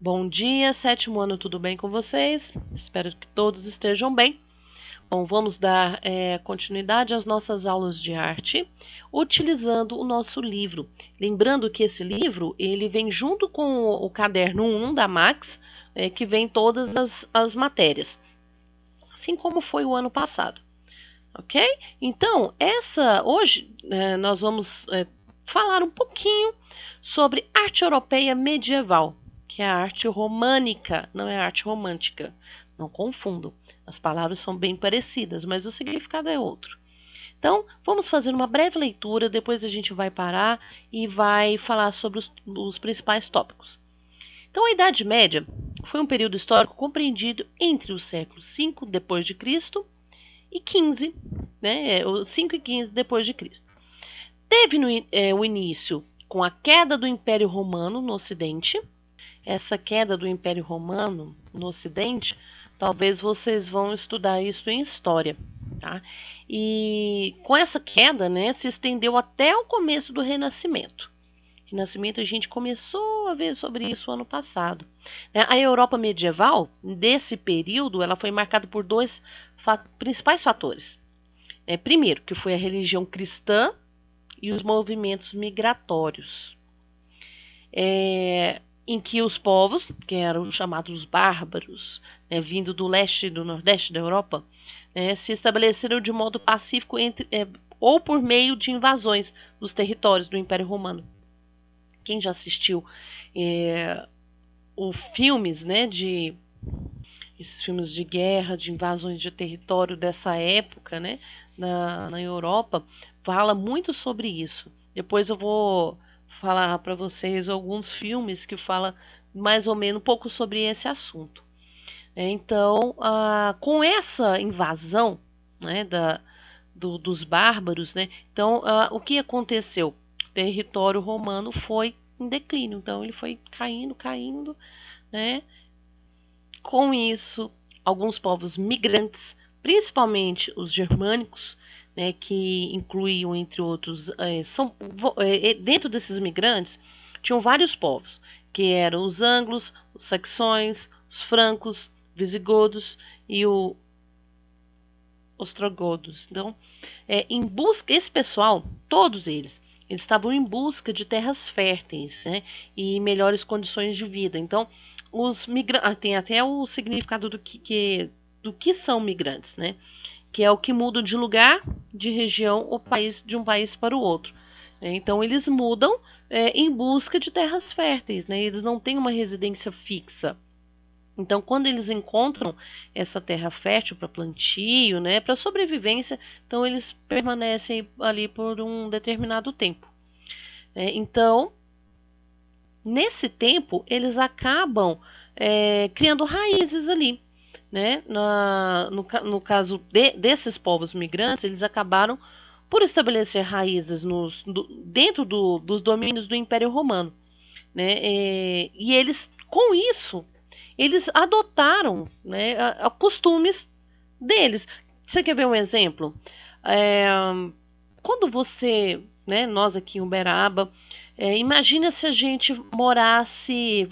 Bom dia, sétimo ano, tudo bem com vocês? Espero que todos estejam bem. Bom, vamos dar continuidade às nossas aulas de arte, utilizando o nosso livro. Lembrando que esse livro ele vem junto com o caderno 1 da Max, que vem todas as matérias, assim como foi o ano passado. Ok? Então, hoje nós vamos falar um pouquinho sobre arte europeia medieval, que é a arte românica, não é a arte romântica. Não confundam. As palavras são bem parecidas, mas o significado é outro. Então, vamos fazer uma breve leitura, depois a gente vai parar e vai falar sobre os principais tópicos. Então, a Idade Média foi um período histórico compreendido entre os séculos 5 depois de Cristo e 15, né, 5 e 15 depois de Cristo. Teve o início com a queda do Império Romano no Ocidente. Essa queda do Império Romano no Ocidente, talvez vocês vão estudar isso em história, tá? E com essa queda, né, se estendeu até o começo do Renascimento. Renascimento a gente começou a ver sobre isso ano passado. A Europa medieval, desse período, ela foi marcada por dois principais fatores. Primeiro, que foi a religião cristã e os movimentos migratórios. Em que os povos, que eram chamados bárbaros, vindo do leste e do nordeste da Europa, se estabeleceram de modo pacífico ou por meio de invasões dos territórios do Império Romano. Quem já assistiu os filmes, esses filmes de guerra, de invasões de território dessa época, na Europa, fala muito sobre isso. Depois eu vou falar para vocês alguns filmes que falam mais ou menos um pouco sobre esse assunto. Então, com essa invasão dos bárbaros, então o que aconteceu? O território romano foi em declínio, então ele foi caindo, Com isso, alguns povos migrantes, principalmente os germânicos, que incluíam, entre outros, dentro desses migrantes, tinham vários povos, que eram os anglos, os saxões, os francos, visigodos e os ostrogodos. Então, esse pessoal, todos eles estavam em busca de terras férteis, e melhores condições de vida. Então, os migrantes tem até o significado do que são migrantes, que é o que muda de lugar, de região ou país, de um país para o outro. Então, eles mudam em busca de terras férteis, eles não têm uma residência fixa. Então, quando eles encontram essa terra fértil para plantio, para sobrevivência, então eles permanecem ali por um determinado tempo. Então, nesse tempo, eles acabam criando raízes ali. No caso desses povos migrantes, eles acabaram por estabelecer raízes dentro dos domínios do Império Romano. E eles, com isso, eles adotaram costumes deles. Você quer ver um exemplo? Quando você, nós aqui em Uberaba, imagina se a gente mudasse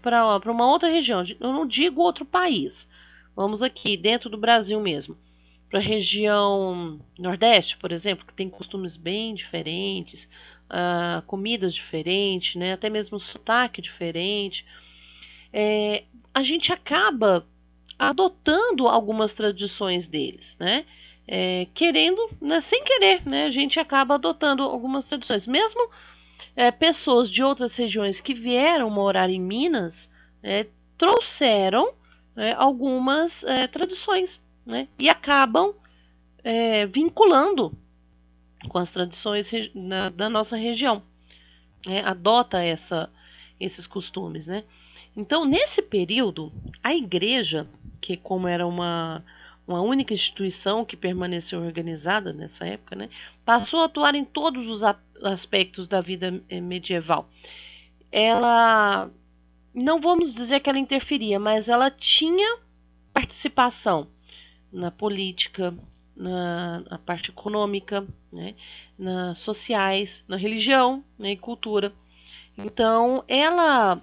para uma outra região. Eu não digo outro país. Vamos aqui, dentro do Brasil mesmo. Para a região Nordeste, por exemplo, que tem costumes bem diferentes, comidas diferentes, até mesmo sotaque diferente. A gente acaba adotando algumas tradições deles, querendo, sem querer, a gente acaba adotando algumas tradições. Mesmo pessoas de outras regiões que vieram morar em Minas trouxeram algumas tradições, e acabam vinculando com as tradições da nossa região, adota esses costumes, Então, nesse período, a igreja, que como era uma única instituição que permaneceu organizada nessa época, passou a atuar em todos os aspectos da vida medieval. Ela, não vamos dizer que ela interferia, mas ela tinha participação na política, na parte econômica, nas sociais, na religião, e cultura. Então, ela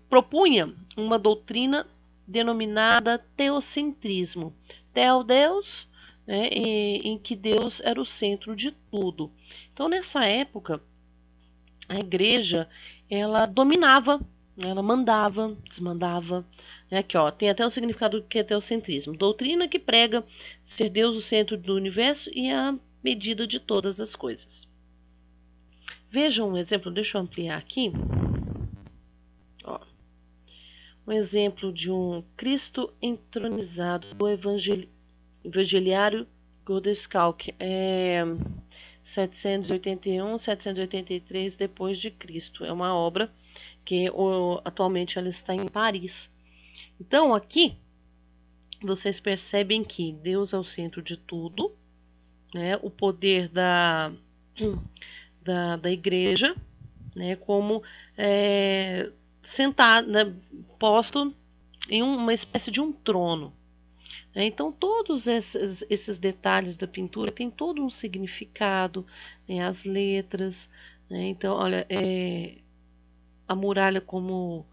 propunha uma doutrina denominada teocentrismo. Teo, Deus, né, em que Deus era o centro de tudo. Então, nessa época, a igreja, ela dominava, né, ela mandava, desmandava. Né, aqui, ó, tem até o significado do que é teocentrismo. Doutrina que prega ser Deus o centro do universo e a medida de todas as coisas. Vejam um exemplo, deixa eu ampliar aqui. Ó, um exemplo de um Cristo entronizado do evangeliário Godescalc, 781, 783 depois de Cristo. É uma obra que atualmente ela está em Paris. Então aqui vocês percebem que Deus é o centro de tudo, né? O poder da igreja, né? Como sentado, né? Posto em uma espécie de um trono. Né? Então todos esses detalhes da pintura têm todo um significado, né? As letras, né? Então olha, a muralha como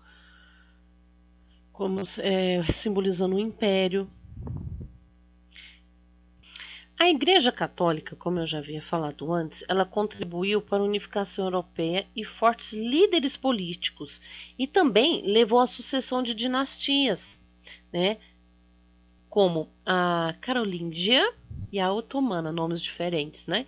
simbolizando o império. A Igreja Católica, como eu já havia falado antes, ela contribuiu para a unificação europeia e fortes líderes políticos, e também levou à sucessão de dinastias, né, como a carolíngia e a otomana, nomes diferentes, né?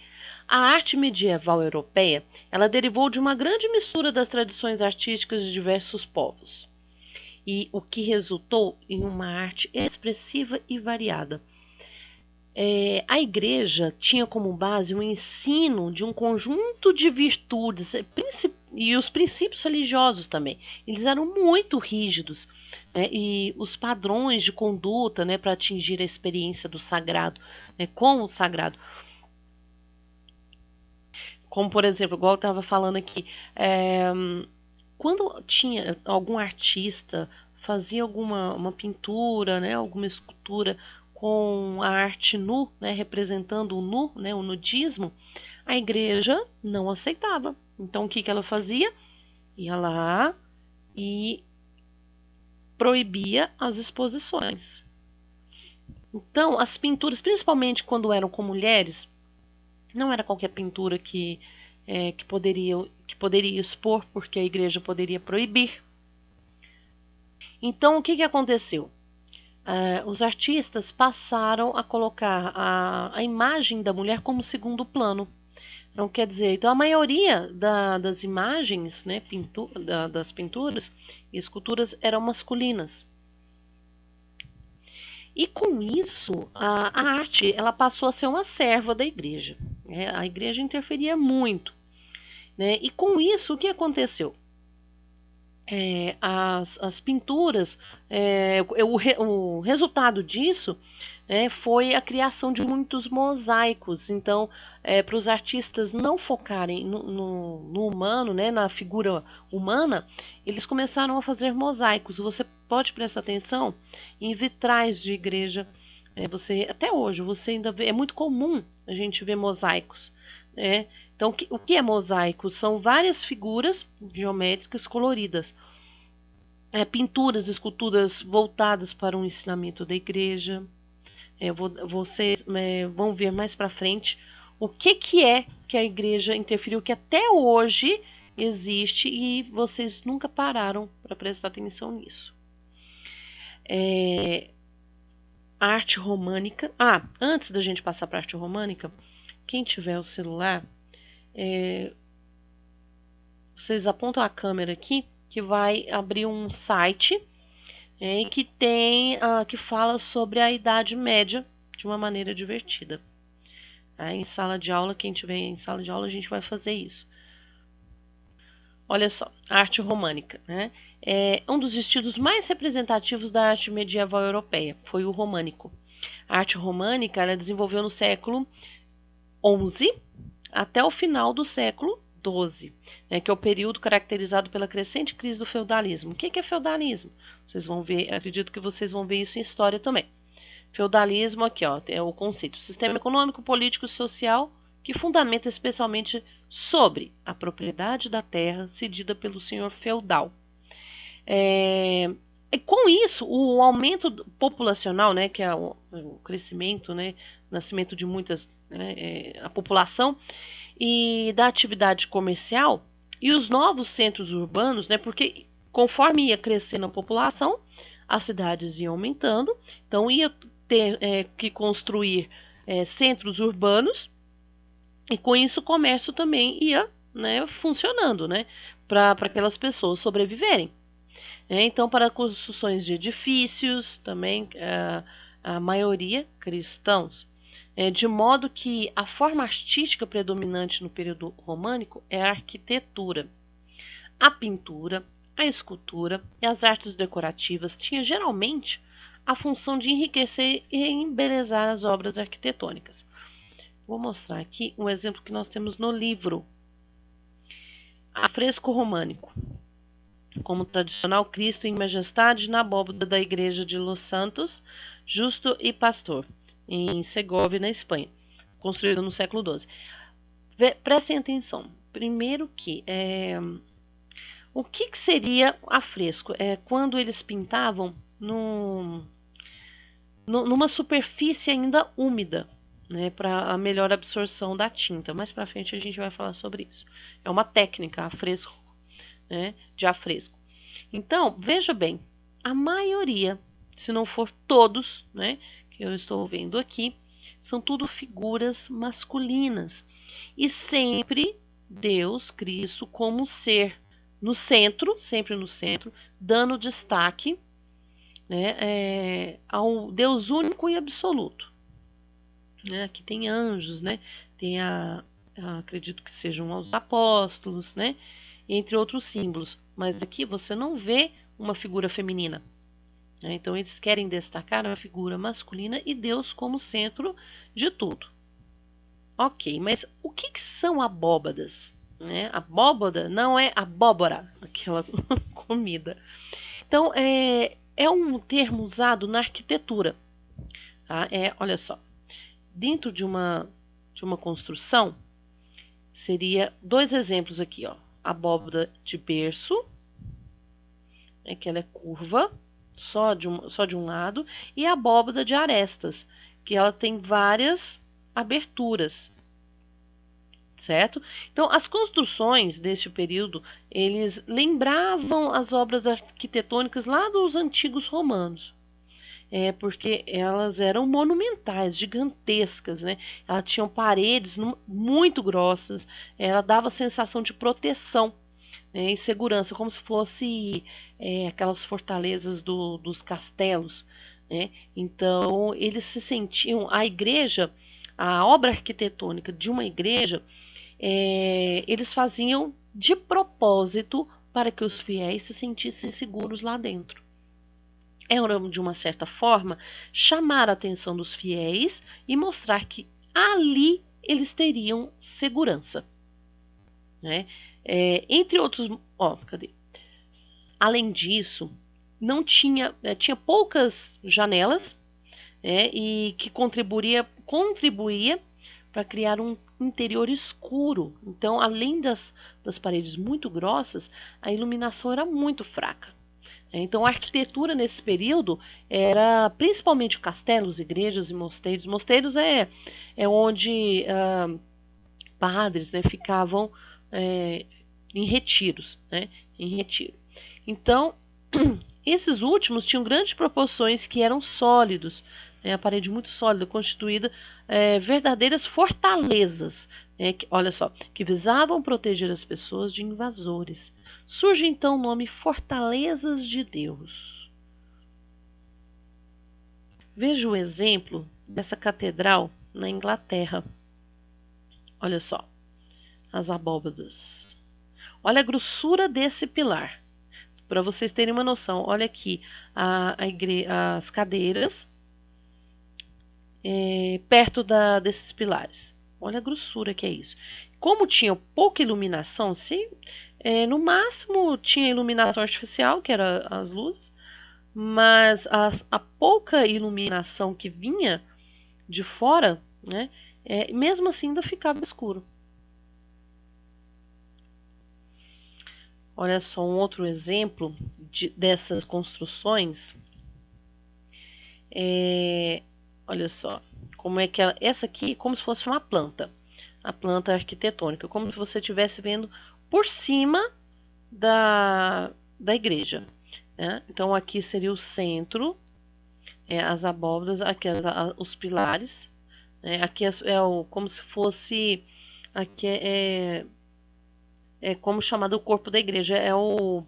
A arte medieval europeia, ela derivou de uma grande mistura das tradições artísticas de diversos povos, e o que resultou em uma arte expressiva e variada. A igreja tinha como base o ensino de um conjunto de virtudes e os princípios religiosos também. Eles eram muito rígidos, né, e os padrões de conduta, né, para atingir a experiência do sagrado, né, com o sagrado. Como, por exemplo, igual eu estava falando aqui, quando tinha algum artista fazia uma pintura, né, alguma escultura com a arte nu, né, representando o nu, né, o nudismo, a igreja não aceitava. Então o que ela fazia? Ia lá e proibia as exposições. Então as pinturas, principalmente quando eram com mulheres, não era qualquer pintura que poderia expor, porque a igreja poderia proibir. Então o que aconteceu? Os artistas passaram a colocar a imagem da mulher como segundo plano. Então, quer dizer, então a maioria das imagens, né, das pinturas e esculturas eram masculinas. E com isso, a arte ela passou a ser uma serva da igreja. Né? A igreja interferia muito. Né? E com isso, o que aconteceu? As pinturas, o resultado disso foi a criação de muitos mosaicos. Então, para os artistas não focarem no humano, né, na figura humana, eles começaram a fazer mosaicos. Você pode prestar atenção em vitrais de igreja. Até hoje, você ainda vê, é muito comum a gente ver mosaicos. Né? Então, o que é mosaico? São várias figuras geométricas coloridas. Pinturas, esculturas voltadas para o ensinamento da igreja. Vocês vão ver mais para frente o que é que a igreja interferiu, que até hoje existe e vocês nunca pararam para prestar atenção nisso. A arte românica. Antes da gente passar para a arte românica, quem tiver o celular, vocês apontam a câmera aqui, que vai abrir um site que fala sobre a Idade Média de uma maneira divertida. Em sala de aula, quem tiver em sala de aula, a gente vai fazer isso. Olha só, a arte românica, né? Um dos estilos mais representativos da arte medieval europeia foi o românico. A arte românica ela desenvolveu no século XI até o final do século XII, né, que é o período caracterizado pela crescente crise do feudalismo. O que é feudalismo? Vocês vão ver, acredito que vocês vão ver isso em história também. Feudalismo, aqui ó, é o conceito: sistema econômico, político e social que fundamenta especialmente sobre a propriedade da terra cedida pelo senhor feudal. E com isso, o aumento populacional, né, que é o crescimento, né, nascimento de muitas, né, a população e da atividade comercial e os novos centros urbanos, né, porque conforme ia crescendo a população, as cidades iam aumentando, então ia ter que construir centros urbanos e com isso o comércio também ia, né, funcionando, né, para aquelas pessoas sobreviverem. Então, para construções de edifícios, também a maioria cristãos, de modo que a forma artística predominante no período românico é a arquitetura. A pintura, a escultura e as artes decorativas tinham geralmente a função de enriquecer e embelezar as obras arquitetônicas. Vou mostrar aqui um exemplo que nós temos no livro Afresco Românico. Como tradicional Cristo em majestade na abóbada da igreja de Los Santos, Justo e Pastor, em Segóvia, na Espanha, construída no século XII. Prestem atenção. Primeiro que o que seria afresco? É quando eles pintavam numa superfície ainda úmida, né, para a melhor absorção da tinta. Mais para frente a gente vai falar sobre isso. É uma técnica afresco, né, de afresco. Então, veja bem, a maioria, se não for todos, né, que eu estou vendo aqui, são tudo figuras masculinas. E sempre Deus, Cristo, como ser no centro, sempre no centro, dando destaque, né, ao Deus único e absoluto. Né, aqui tem anjos, né, tem acredito que sejam os apóstolos, né, entre outros símbolos. Mas aqui você não vê uma figura feminina. Né? Então eles querem destacar a figura masculina e Deus como centro de tudo. Ok, mas o que são abóbadas? Né? Abóbada não é abóbora, aquela comida. Então é um termo usado na arquitetura. Tá? Olha só, dentro de uma construção, seria dois exemplos aqui, ó. Abóbada de berço, que ela é curva, só de um lado, e a abóbada de arestas, que ela tem várias aberturas, certo? Então, as construções deste período, eles lembravam as obras arquitetônicas lá dos antigos romanos. Porque elas eram monumentais, gigantescas, né? Elas tinham paredes muito grossas, ela dava a sensação de proteção, né, e segurança, como se fosse aquelas fortalezas dos castelos, né? Então, eles se sentiam, a obra arquitetônica de uma igreja, eles faziam de propósito para que os fiéis se sentissem seguros lá dentro. Era, de uma certa forma, chamar a atenção dos fiéis e mostrar que ali eles teriam segurança. Né? Entre outros... cadê? Além disso, não tinha poucas janelas, e que contribuía para criar um interior escuro. Então, além das paredes muito grossas, a iluminação era muito fraca. Então, a arquitetura nesse período era principalmente castelos, igrejas e mosteiros. Mosteiros é onde padres, né, ficavam em retiros, né, em retiro. Então, esses últimos tinham grandes proporções que eram sólidos, né, a parede muito sólida, constituída verdadeiras fortalezas, olha só, que visavam proteger as pessoas de invasores. Surge então o nome Fortalezas de Deus. Veja o exemplo dessa catedral na Inglaterra. Olha só, as abóbadas. Olha a grossura desse pilar. Para vocês terem uma noção, olha aqui as cadeiras perto desses pilares. Olha a grossura que é isso. Como tinha pouca iluminação, no máximo tinha iluminação artificial, que era as luzes, mas a pouca iluminação que vinha de fora, né, mesmo assim ainda ficava escuro. Olha só um outro exemplo dessas construções. Olha só, como é que essa aqui é como se fosse uma planta, a planta arquitetônica, como se você estivesse vendo por cima da igreja, né? Então aqui seria o centro, as abóbadas, aqui os pilares, né? Aqui como se fosse, aqui é como chamado o corpo da igreja, é o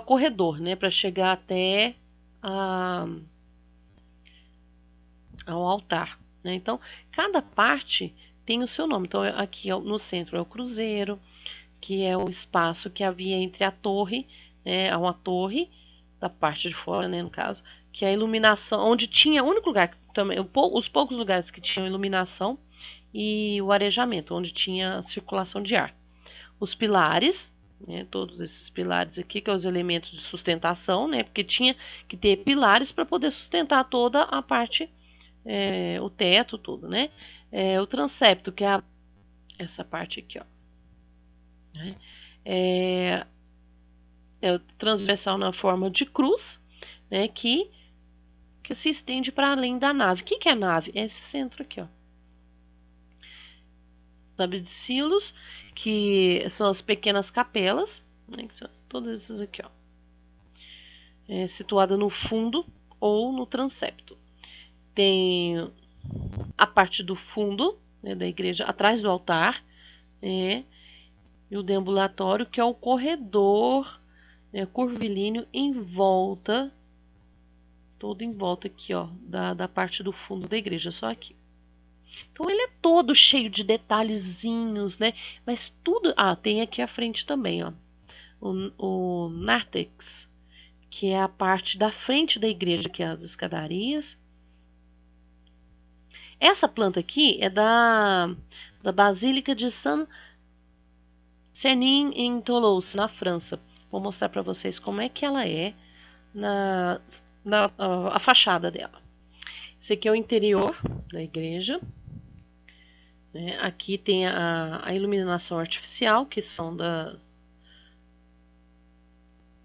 corredor, né, para chegar até ao altar, né? Então, cada parte tem o seu nome. Então, aqui no centro é o cruzeiro, que é o espaço que havia entre a torre, né, uma torre da parte de fora, né, no caso, que é a iluminação, onde tinha o único lugar também, os poucos lugares que tinham iluminação e o arejamento, onde tinha circulação de ar. Os pilares, né, todos esses pilares aqui, que são os elementos de sustentação, né, porque tinha que ter pilares para poder sustentar toda a parte, o teto, tudo, né? O transepto, que é essa parte aqui, ó. Né? É o transversal na forma de cruz, né, que se estende para além da nave. O que é a nave? É esse centro aqui, ó. Absilos, que são as pequenas capelas, né, que são todas essas aqui, ó. Situada no fundo ou no transepto. Tem a parte do fundo, né, da igreja, atrás do altar, e o deambulatório, que é o corredor, curvilíneo em volta, todo em volta aqui, ó, da parte do fundo da igreja, só aqui. Então ele é todo cheio de detalhezinhos, né? Mas tudo. Tem aqui à frente também, ó, o nártex, que é a parte da frente da igreja, que é as escadarias. Essa planta aqui é da Basílica de Saint-Cernin em Toulouse, na França. Vou mostrar para vocês como é que ela é a fachada dela. Esse aqui é o interior da igreja. Né? Aqui tem a iluminação artificial, que são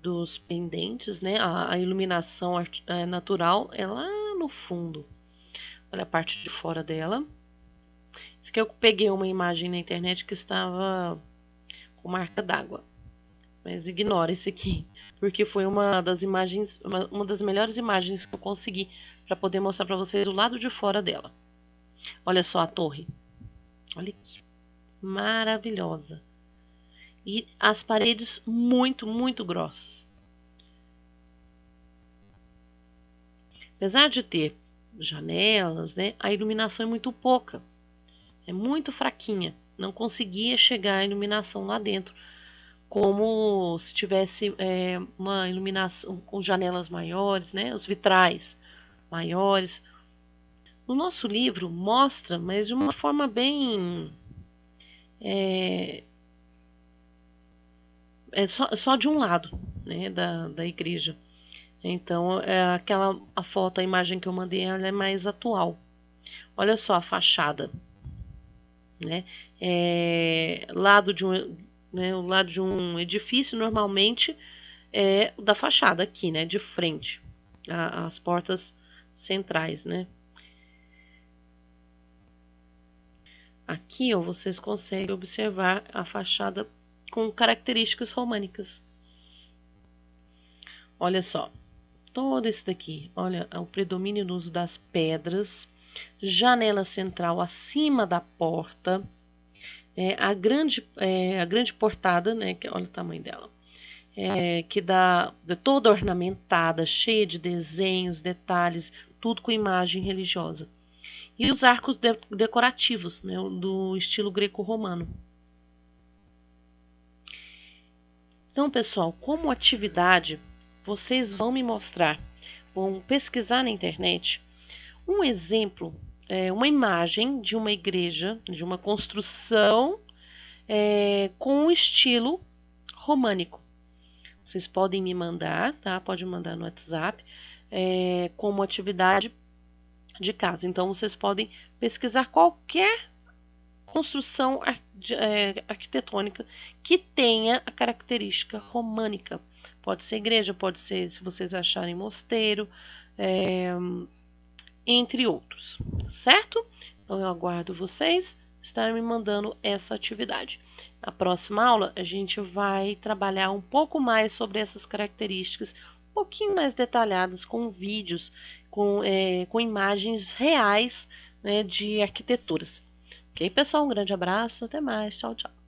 dos pendentes, né? A iluminação natural é lá no fundo. Olha a parte de fora dela. Isso aqui eu peguei uma imagem na internet que estava com marca d'água. Mas ignora esse aqui, porque foi uma das imagens, uma das melhores imagens que eu consegui para poder mostrar para vocês o lado de fora dela. Olha só a torre. Olha que maravilhosa. E as paredes muito, muito grossas. Apesar de ter janelas, né, a iluminação é muito pouca. É muito fraquinha. Não conseguia chegar a iluminação lá dentro, como se tivesse uma iluminação com janelas maiores, né, os vitrais maiores. No nosso livro mostra, mas de uma forma bem só de um lado, né, da igreja. Então, a foto, a imagem que eu mandei, ela é mais atual. Olha só a fachada, né? Lado de né, o lado de um edifício normalmente é o da fachada aqui, né, de frente, as portas centrais, né? Aqui, ó, vocês conseguem observar a fachada com características românicas. Olha só, todo esse daqui, olha, o predomínio no uso das pedras, janela central acima da porta, a grande portada, né, que olha o tamanho dela, que dá toda ornamentada, cheia de desenhos, detalhes, tudo com imagem religiosa. E os arcos decorativos, né, do estilo greco-romano. Então, pessoal, como atividade, vocês vão me mostrar, vão pesquisar na internet um exemplo, uma imagem de uma igreja, de uma construção com um estilo românico. Vocês podem me mandar, tá? Pode mandar no WhatsApp, como atividade de casa. Então, vocês podem pesquisar qualquer construção arquitetônica que tenha a característica românica. Pode ser igreja, pode ser, se vocês acharem, mosteiro, entre outros, certo? Então, eu aguardo vocês estarem me mandando essa atividade. Na próxima aula, a gente vai trabalhar um pouco mais sobre essas características, um pouquinho mais detalhadas, com vídeos, com imagens reais, né, de arquiteturas. Ok, pessoal? Um grande abraço, até mais, tchau, tchau.